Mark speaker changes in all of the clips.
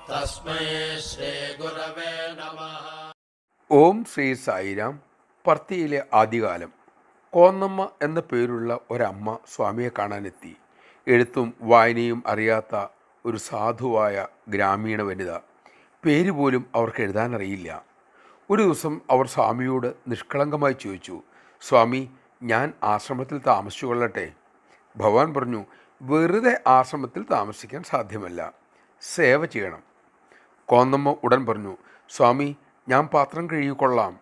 Speaker 1: തസ്മൈ ശ്രീ ഗുരവേ നമഃ.
Speaker 2: ഓം ശ്രീ സായിരാം. പർത്തിയിലെ ആദ്യകാലം. കോന്നമ്മ എന്ന പേരുള്ള ഒരമ്മ സ്വാമിയെ കാണാനെത്തി. എഴുത്തും വായനയും അറിയാത്ത ഒരു സാധുവായ ഗ്രാമീണ വനിത. പേര് പോലും അവർക്ക് എഴുതാനറിയില്ല. ഒരു ദിവസം അവർ സ്വാമിയോട് നിഷ്കളങ്കമായി ചോദിച്ചു, സ്വാമി, ഞാൻ ആശ്രമത്തിൽ താമസിച്ചു കൊള്ളട്ടെ? ഭഗവാൻ പറഞ്ഞു, വെറുതെ ആശ്രമത്തിൽ താമസിക്കാൻ സാധ്യമല്ല, സേവ ചെയ്യണം. കോന്നമ്മ ഉടൻ പറഞ്ഞു, സ്വാമി, ഞാൻ പാത്രം കഴുകിക്കൊള്ളാം,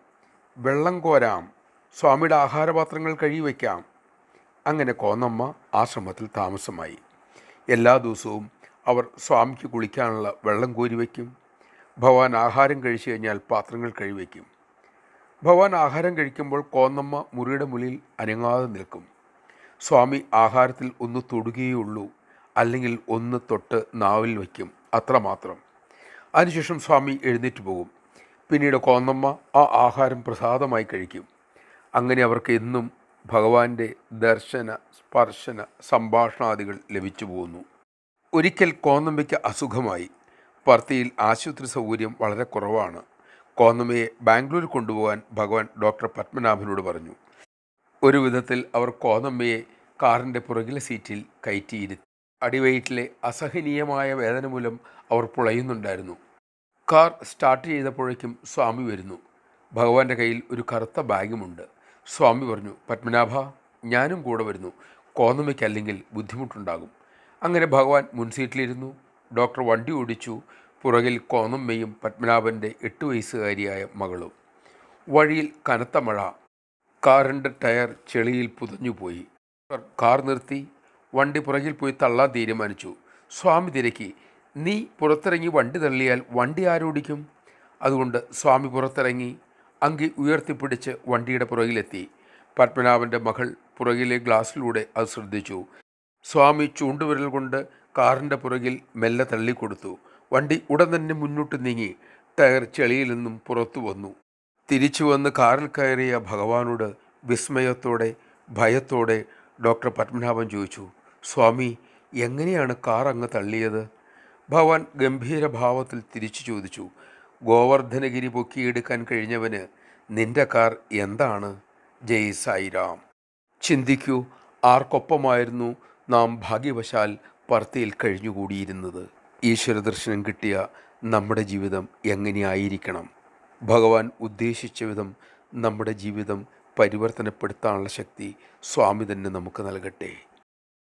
Speaker 2: വെള്ളം കോരാം, സ്വാമിയുടെ ആഹാരപാത്രങ്ങൾ കഴുകി വയ്ക്കാം. അങ്ങനെ കോന്നമ്മ ആശ്രമത്തിൽ താമസമായി. എല്ലാ ദിവസവും അവർ സ്വാമിക്ക് കുളിക്കാനുള്ള വെള്ളം കോരി വയ്ക്കും. ഭഗവാൻ ആഹാരം കഴിച്ചു കഴിഞ്ഞാൽ പാത്രങ്ങൾ കഴുകി വയ്ക്കും. ഭഗവാൻ ആഹാരം കഴിക്കുമ്പോൾ കോന്നമ്മ മുറിയുടെ മുന്നിൽ അനങ്ങാതെ നിൽക്കും. സ്വാമി ആഹാരത്തിൽ ഒന്ന് തൊടുകയുള്ളൂ, അല്ലെങ്കിൽ ഒന്ന് തൊട്ട് നാവിൽ വയ്ക്കും, അത്രമാത്രം. അതിനുശേഷം സ്വാമി എഴുന്നേറ്റ് പോകും. പിന്നീട് കോന്നമ്മ ആ ആഹാരം പ്രസാദമായി കഴിക്കും. അങ്ങനെ അവർക്ക് എന്നും ഭഗവാന്റെ ദർശന, സ്പർശന, സംഭാഷണാദികൾ ലഭിച്ചു പോകുന്നു. ഒരിക്കൽ കോന്നമ്മയ്ക്ക് അസുഖമായി. പർത്തിയിൽ ആശുപത്രി സൗകര്യം വളരെ കുറവാണ്. കോന്നമ്മയെ ബാംഗ്ലൂരിൽ കൊണ്ടുപോകാൻ ഭഗവാൻ ഡോക്ടർ പത്മനാഭനോട് പറഞ്ഞു. ഒരു വിധത്തിൽ അവർ കോന്നമ്മയെ കാറിൻ്റെ പുറകിലെ സീറ്റിൽ കയറ്റിയിരുത്തി. അടിവയറ്റിലെ അസഹനീയമായ വേദന മൂലം അവർ പുളയുന്നുണ്ടായിരുന്നു. കാർ സ്റ്റാർട്ട് ചെയ്തപ്പോഴേക്കും സ്വാമി വരുന്നു. ഭഗവാന്റെ കയ്യിൽ ഒരു കറുത്ത ബാഗുമുണ്ട്. സ്വാമി പറഞ്ഞു, പത്മനാഭ, ഞാനും കൂടെ വരുന്നു, കോന്നമ്മയ്ക്കല്ലെങ്കിൽ ബുദ്ധിമുട്ടുണ്ടാകും. അങ്ങനെ ഭഗവാൻ മുൻസീറ്റിലിരുന്നു. ഡോക്ടർ വണ്ടി ഓടിച്ചു. പുറകിൽ കോന്നമ്മയും പത്മനാഭൻ്റെ 8 വയസ്സുകാരിയായ മകളും. വഴിയിൽ കനത്ത മഴ. കാറിൻ്റെ ടയർ ചെളിയിൽ പുതഞ്ഞുപോയി. കാർ നിർത്തി. വണ്ടി പുറകിൽ പോയി തള്ളാൻ തീരുമാനിച്ചു. സ്വാമി തിരക്കി, നീ പുറത്തിറങ്ങി വണ്ടി തള്ളിയാൽ വണ്ടി ആരോടിക്കും? അതുകൊണ്ട് സ്വാമി പുറത്തിറങ്ങി അങ്കി ഉയർത്തിപ്പിടിച്ച് വണ്ടിയുടെ പുറകിലെത്തി. പത്മനാഭൻ്റെ മകൾ പുറകിലെ ഗ്ലാസ്സിലൂടെ അത് ശ്രദ്ധിച്ചു. സ്വാമി ചൂണ്ടുവിരൽ കൊണ്ട് കാറിൻ്റെ പുറകിൽ മെല്ലെ തള്ളിക്കൊടുത്തു. വണ്ടി ഉടൻ തന്നെ മുന്നോട്ട് നീങ്ങി. ടയർ ചെളിയിൽ നിന്നും പുറത്തു വന്നു. തിരിച്ചു വന്ന് കാറിൽ കയറിയ ഭഗവാനോട് വിസ്മയത്തോടെ, ഭയത്തോടെ ഡോക്ടർ പത്മനാഭൻ ചോദിച്ചു, സ്വാമി, എങ്ങനെയാണ് കാർ അങ്ങ് തള്ളിയത്? ഭഗവാൻ ഗംഭീരഭാവത്തിൽ തിരിച്ചു ചോദിച്ചു, ഗോവർദ്ധനഗിരി പൊക്കിയെടുക്കാൻ കഴിഞ്ഞവന് നിന്റെ കാർ എന്താണ്? ജയ് സായിരാം. ചിന്തിക്കൂ, ആർക്കൊപ്പമായിരുന്നു നാം ഭാഗ്യവശാൽ പർത്തിയിൽ കഴിഞ്ഞുകൂടിയിരുന്നത്. ഈശ്വര ദർശനം കിട്ടിയ നമ്മുടെ ജീവിതം എങ്ങനെയായിരിക്കണം? ഭഗവാൻ ഉദ്ദേശിച്ച വിധം നമ്മുടെ ജീവിതം പരിവർത്തനപ്പെടുത്താനുള്ള ശക്തി സ്വാമി തന്നെ നമുക്ക് നൽകട്ടെ.